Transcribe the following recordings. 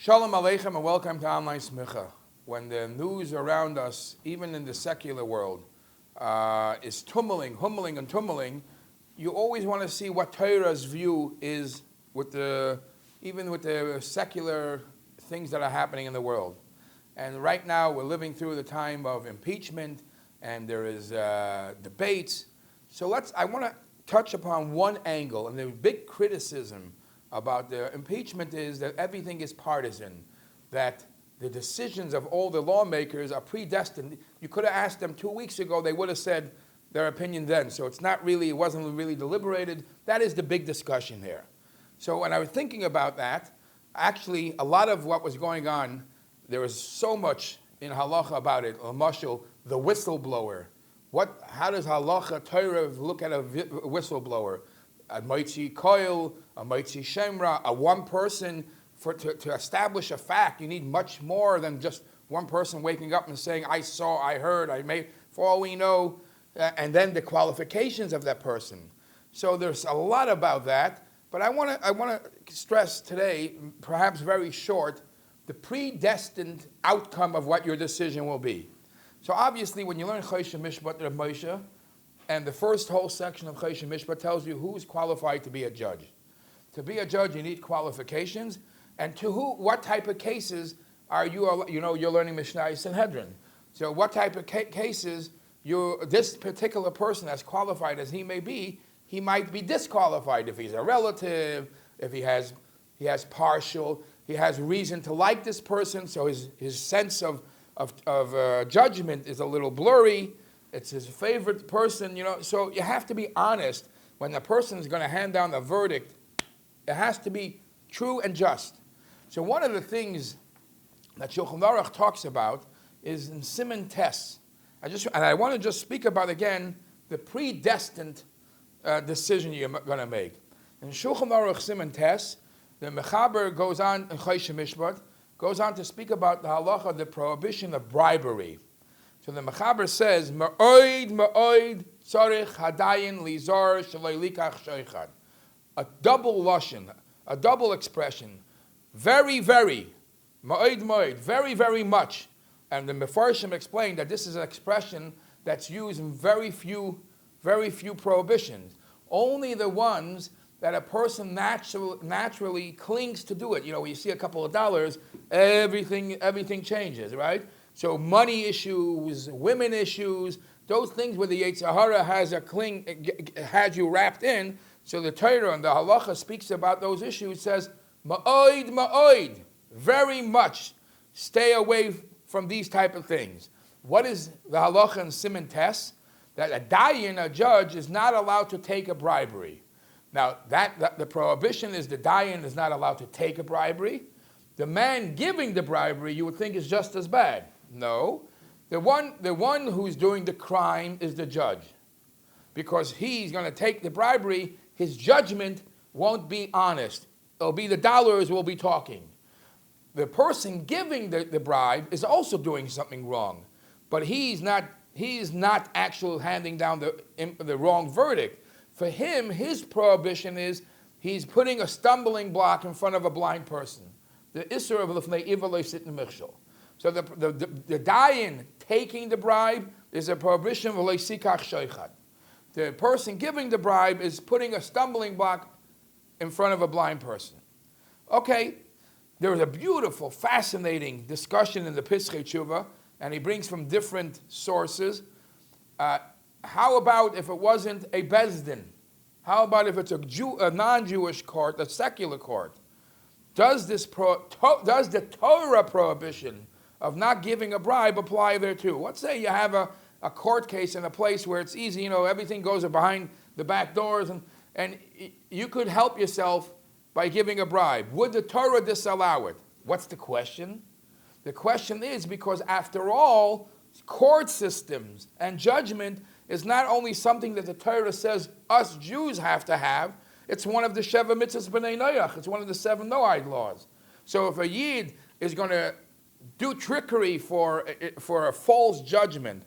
Shalom Aleichem and welcome to Online Smicha. When the news around us, even in the secular world, is humbling and tumbling, you always want to see what Torah's view is even with the secular things that are happening in the world. And right now we're living through the time of impeachment and there is debates. So I want to touch upon one angle, and the big criticism about the impeachment is that everything is partisan, that the decisions of all the lawmakers are predestined. You could have asked them 2 weeks ago, they would have said their opinion then. So it wasn't really deliberated. That is the big discussion here. So when I was thinking about that, actually a lot of what was going on, there was so much in halacha about it. Mashal, the whistleblower. How does halacha Torah look at a whistleblower? A moitzi koil, a moitzi shemra, a one person. To establish a fact, you need much more than just one person waking up and saying, I saw, I heard, I made, for all we know, and then the qualifications of that person. So there's a lot about that, but I want to stress today, perhaps very short, the predestined outcome of what your decision will be. So obviously, when you learn Choshen Mishpat Rav Moshe, and the first whole section of Choshen Mishpat tells you who's qualified to be a judge. To be a judge, you need qualifications, and what type of cases are you? You're learning Mishnah Sanhedrin. So what type of cases this particular person, as qualified as he may be, he might be disqualified if he's a relative, if he has partial, he has reason to like this person, so his sense of judgment is a little blurry. It's his favorite person, So you have to be honest when the person is going to hand down a verdict. It has to be true and just. So one of the things that Shulchan Aruch talks about is in Siman Tes. I want to just speak about again the predestined decision you're going to make. In Shulchan Aruch Siman Tes, the Mechaber goes on in Choshen Mishpat, goes on to speak about the halacha, the prohibition of bribery. So the Mechaber says, Ma'oid tzarich hadayin lizar shaloi likach shoichad. A double lashon, a double expression. Very, very, ma'oid, very, very much. And the Mefarshim explained that this is an expression that's used in very few prohibitions. Only the ones that a person naturally clings to do it. When you see a couple of dollars, everything changes, right? So money issues, women issues, those things where the Yetzer Hara has you wrapped in. So the Torah and the Halacha speaks about those issues. Says ma'oid, very much. Stay away from these type of things. What is the Halacha in Siman Tes? That a dayan, a judge, is not allowed to take a bribery. Now the prohibition is the dayan is not allowed to take a bribery. The man giving the bribery, you would think, is just as bad. No, the one who's doing the crime is the judge, because he's going to take the bribery. His judgment won't be honest. It'll be the dollars will be talking. The person giving the bribe is also doing something wrong, but he's not actually handing down the wrong verdict. For him, his prohibition is he's putting a stumbling block in front of a blind person. The Isser of Lefnei Iver Lo Sit Michshol. So the dayan taking the bribe is a prohibition of Lo Sikach Shoichad. The person giving the bribe is putting a stumbling block in front of a blind person. Okay, there is a beautiful, fascinating discussion in the Pischei Tshuva, and he brings from different sources. How about if it wasn't a Bezdin? How about if it's a non-Jewish court, a secular court? Does the Torah prohibition of not giving a bribe apply there too? Let's say you have a court case in a place where it's easy, everything goes behind the back doors, and you could help yourself by giving a bribe. Would the Torah disallow it? What's the question? The question is because, after all, court systems and judgment is not only something that the Torah says us Jews have to have, it's one of the Sheva Mitzvahs B'nai Noach. It's one of the 7 Noahide laws. So if a Yid is going to do trickery for a false judgment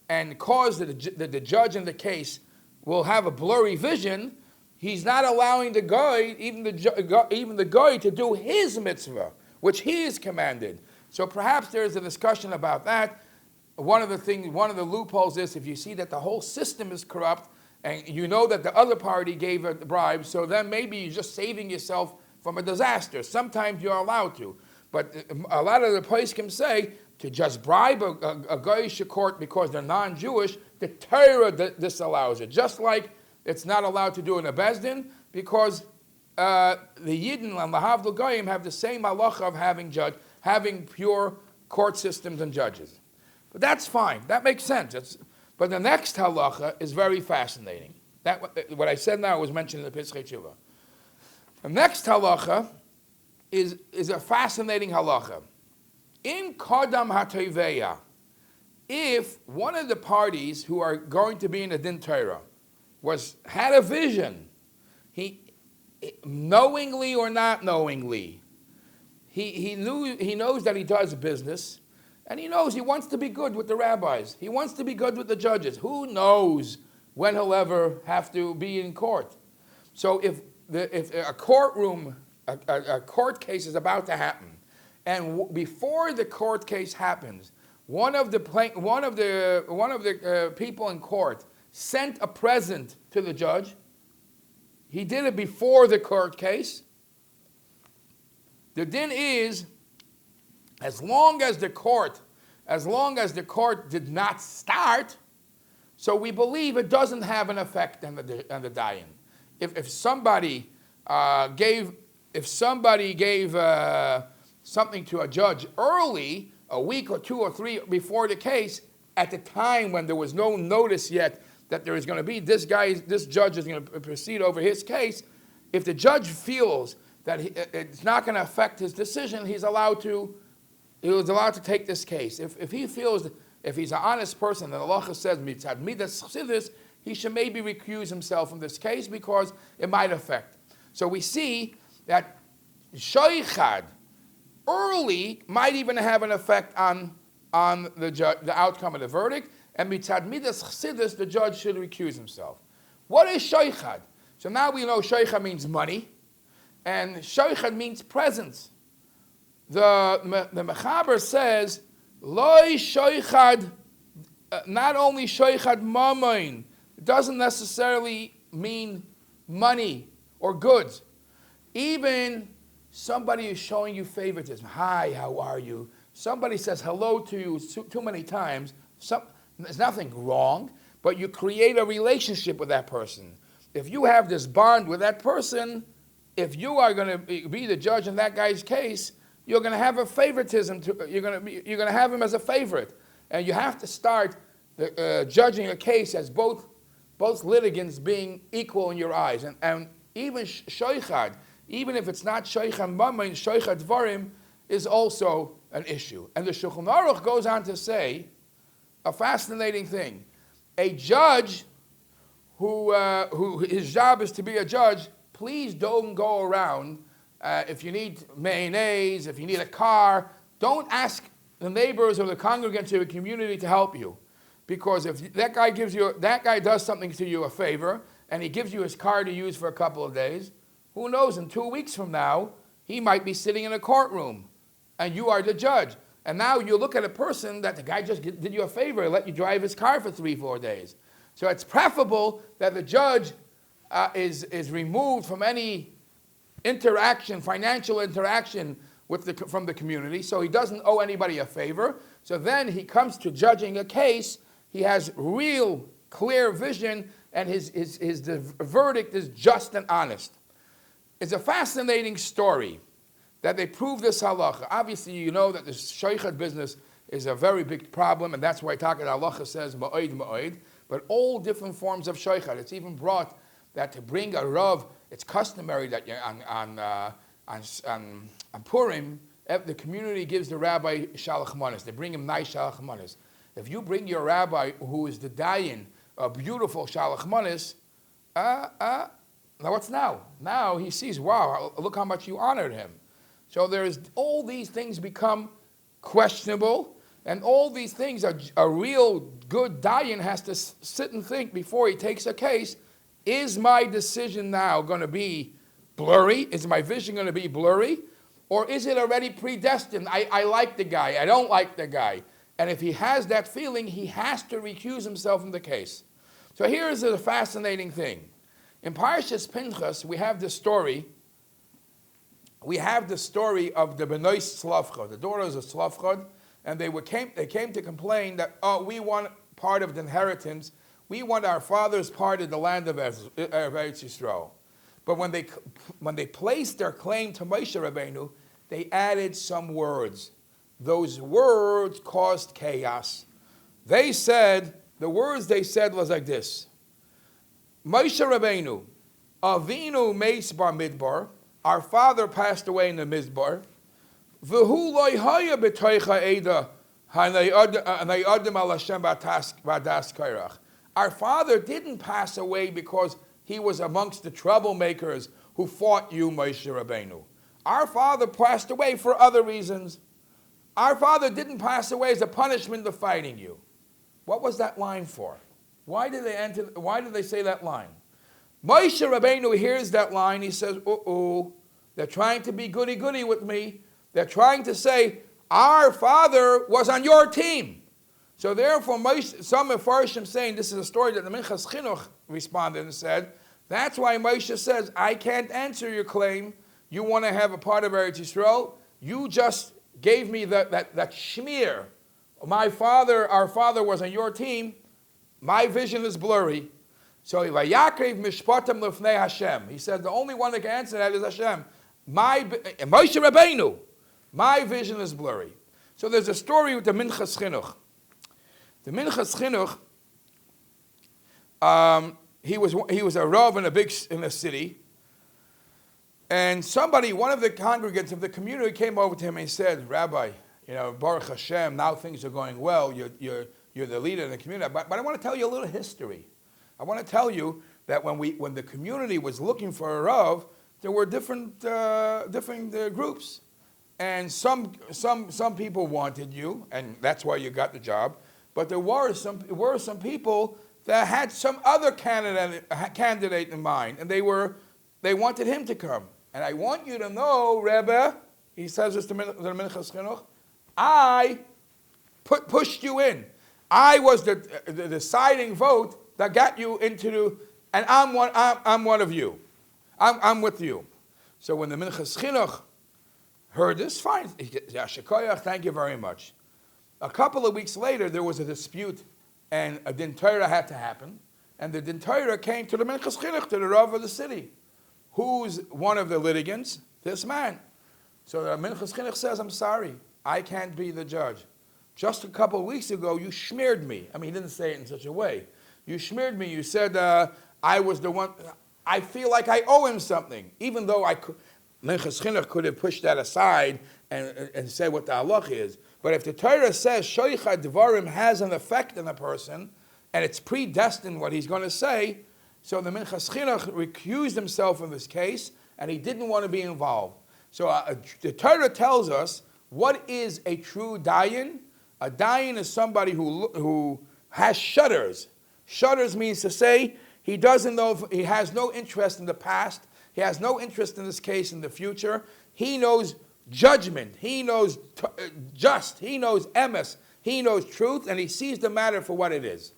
and cause that the judge in the case will have a blurry vision, he's not allowing the guy, even the guy, to do his mitzvah, which he is commanded. So perhaps there is a discussion about that. One of the loopholes is if you see that the whole system is corrupt and you know that the other party gave a bribe, so then maybe you're just saving yourself from a disaster. Sometimes you're allowed to. But a lot of the poskim say to just bribe a Goyish court because they're non-Jewish, the Torah disallows it. Just like it's not allowed to do in a Bezdin because the Yidden and the Havdil Goyim have the same halacha of having pure court systems and judges. But that's fine. That makes sense. But the next halacha is very fascinating. What I said now was mentioned in the Pesach Tshuva. The next halacha is a fascinating halacha. In Kadam HaToveya, if one of the parties who are going to be in a Din Torah had a vision, he knowingly or not knowingly, he knows that he does business, and he knows he wants to be good with the rabbis. He wants to be good with the judges. Who knows when he'll ever have to be in court? So if a courtroom, a court case is about to happen, and before the court case happens, one of the people in court sent a present to the judge. He did it before the court case. The din is, as long as the court did not start, so we believe it doesn't have an effect on the dayan. If somebody gave something to a judge early, a week or 2 or 3 before the case, at the time when there was no notice yet that there is going to be this judge is going to proceed over his case, if the judge feels that it's not going to affect his decision, he was allowed to take this case. If he feels, if he's an honest person, and Allah says, mitzad midas chassidus, he should maybe recuse himself from this case because it might affect. So we see that shoichad early might even have an effect on the outcome of the verdict, and mitzad midas chassidus, the judge should recuse himself. What is shoichad? So now we know shoichad means money, and shoichad means presents. The Mechaber says, Loi shoichad, not only shoichad mamoin, it doesn't necessarily mean money or goods. Even somebody is showing you favoritism. Hi, how are you? Somebody says hello to you too many times. There's nothing wrong, but you create a relationship with that person. If you have this bond with that person, if you are going to be the judge in that guy's case, you're going to have a favoritism. You're going to have him as a favorite, and you have to start judging a case as both litigants being equal in your eyes. And even shoichad, even if it's not shoichad mamain, shoichad dvarim is also an issue. And the Shulchan Aruch goes on to say a fascinating thing: a judge who his job is to be a judge, please don't go around. If you need mayonnaise, if you need a car, don't ask the neighbors or the congregants of your community to help you. Because if that guy does something to you, a favor, and he gives you his car to use for a couple of days, who knows, in 2 weeks from now, he might be sitting in a courtroom, and you are the judge. And now you look at a person that the guy just did you a favor and let you drive his car for 3-4 days. So it's preferable that the judge is removed from any financial interaction from the community, so he doesn't owe anybody a favor. So then he comes to judging a case, he has real clear vision, and his verdict is just and honest. It's a fascinating story that they prove this halacha. Obviously, you know that the shoichad business is a very big problem, and that's why Taka halacha says ma'oid ma'oid. But all different forms of shoichad. It's even brought that to bring a rav, it's customary that on Purim, the community gives the rabbi shalach manos. They bring him nice shalach manos. If you bring your rabbi, who is the dayan, a beautiful shalach manos, now what's now? Now he sees, wow, look how much you honored him. So all these things become questionable, and all these things a real good dayan has to sit and think before he takes a case. Is my decision now going to be blurry? Is my vision going to be blurry? Or is it already predestined? I like the guy, I don't like the guy. And if he has that feeling, he has to recuse himself from the case. So here is a fascinating thing. In Parshas Pinchas, we have the story. We have the story of the Benois Tzlavchad, the daughters of Tzlavchad, and they came to complain that, oh, we want part of the inheritance. We want our father's part of the land of Eretz Yisrael. But when they placed their claim to Moshe Rabbeinu, they added some words. Those words caused chaos. The words they said was like this. Moshe Rabbeinu, Avinu meis bar midbar, our father passed away in the midbar. V'hu lo haya b'toicha eda hanayadim al Hashem b'das kairach. Our father didn't pass away because he was amongst the troublemakers who fought you, Moshe Rabbeinu. Our father passed away for other reasons. Our father didn't pass away as a punishment of fighting you. What was that line for? Why did they say that line? Moshe Rabbeinu hears that line. He says, they're trying to be goody-goody with me. They're trying to say, our father was on your team. So therefore, some Mefarshim saying, this is a story that the Minchas Chinuch responded and said, that's why Moshe says, I can't answer your claim. You want to have a part of Eretz Yisrael. You just gave me that shmear. Our father was on your team. My vision is blurry. So Vayakrev mishpatam lefnei Hashem. He said the only one that can answer that is Hashem. Moshe Rabbeinu. My vision is blurry. So there's a story with the Minchas Chinuch. The Minchas Chinuch, he was a rav in a city, and one of the congregants of the community came over to him and said, Rabbi, Baruch Hashem, now things are going well. You're the leader in the community. But I want to tell you a little history. I want to tell you that when the community was looking for a rav, there were different groups, and some people wanted you, and that's why you got the job. But there were some people that had some other candidate in mind, and they wanted him to come. And I want you to know, Rebbe, he says this to the Minchas Chinuch, I pushed you in. I was the deciding vote that got you and I'm one of you. I'm with you. So when the Minchas Chinuch heard this, fine. He said, Yashikoyach, thank you very much. A couple of weeks later, there was a dispute, and a din Torah had to happen. And the din Torah came to the Minchas Chinuch, to the Rav of the city. Who's one of the litigants? This man. So the Minchas Chinuch says, I'm sorry, I can't be the judge. Just a couple of weeks ago, you smeared me. I mean, he didn't say it in such a way. You smeared me. You said I was the one. I feel like I owe him something, even though Minchas Chinuch could have pushed that aside and said what the halach is. But if the Torah says Shoicha Devarim has an effect on a person, and it's predestined what he's going to say, so the Minchas Chinuch recused himself from this case, and he didn't want to be involved. So the Torah tells us what is a true dayan. A dayan is somebody who has shudders. Shudders means to say he doesn't know, he has no interest in the past. He has no interest in this case in the future. He knows judgment. He knows he knows emes. He knows truth, and he sees the matter for what it is.